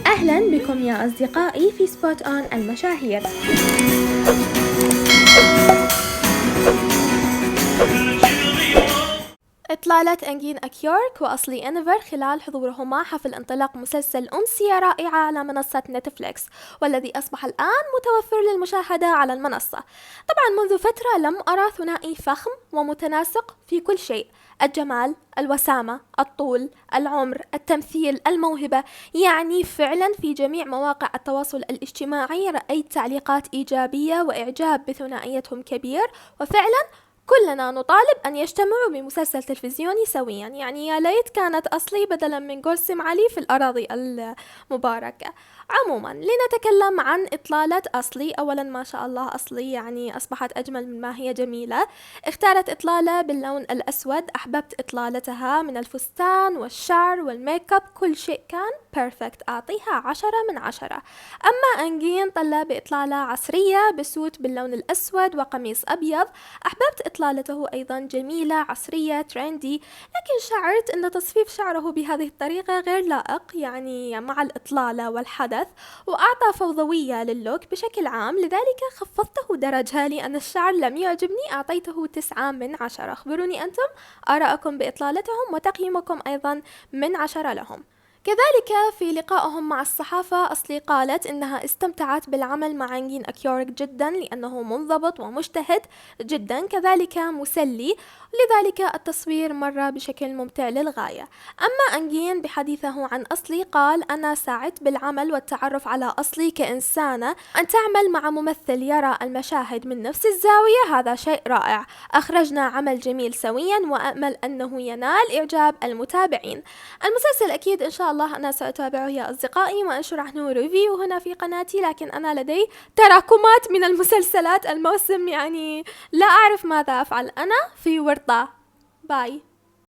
أهلا بكم يا أصدقائي في سبوت أون المشاهير. إطلالة أنجين أكيورك وأصلي أنيفر خلال حضورهما حفل انطلاق مسلسل أمسية رائعة على منصة نتفليكس، والذي أصبح الآن متوفر للمشاهدة على المنصة. طبعا منذ فترة لم أرى ثنائي فخم ومتناسق في كل شيء: الجمال، الوسامة، الطول، العمر، التمثيل، الموهبة. يعني فعلا في جميع مواقع التواصل الاجتماعي رأيت تعليقات إيجابية وإعجاب بثنائيتهم كبير، وفعلا كلنا نطالب أن يجتمعوا بمسلسل تلفزيوني سويا. يعني يا ليت كانت أصلي بدلا من جولسيم علي في الأراضي المباركة. عموما لنتكلم عن إطلالة أصلي. أولا ما شاء الله أصلي يعني أصبحت أجمل مما هي جميلة. اختارت إطلالة باللون الأسود، أحببت إطلالتها من الفستان والشعر والميك اب، كل شيء كان بيرفكت، أعطيها 10/10. أما أنجين طلع بإطلالة عصرية بسوت باللون الأسود وقميص أبيض، أحببت إطلالته أيضا جميلة عصرية ترندي، لكن شعرت أن تصفيف شعره بهذه الطريقة غير لائق يعني مع الإطلالة والحدث، وأعطى فوضوية للوك بشكل عام، لذلك خفضته درجة لأن الشعر لم يعجبني، أعطيته 9/10. أخبروني أنتم آراءكم بإطلالتهم وتقييمكم أيضا من 10 لهم. كذلك في لقائهم مع الصحافة أصلي قالت إنها استمتعت بالعمل مع أنجين أكيورك جدا لأنه منضبط ومجتهد جدا، كذلك مسلي، لذلك التصوير مر بشكل ممتع للغاية. أما أنجين بحديثه عن أصلي قال: أنا سعدت بالعمل والتعرف على أصلي كإنسانة، أن تعمل مع ممثل يرى المشاهد من نفس الزاوية هذا شيء رائع، أخرجنا عمل جميل سويا وأأمل أنه ينال إعجاب المتابعين. المسلسل أكيد إن شاء الله أنا سأتابعه يا أصدقائي وأنشر عنه ريفيو هنا في قناتي، لكن أنا لدي تراكمات من المسلسلات الموسم، يعني لا أعرف ماذا أفعل، أنا في ورطة. باي.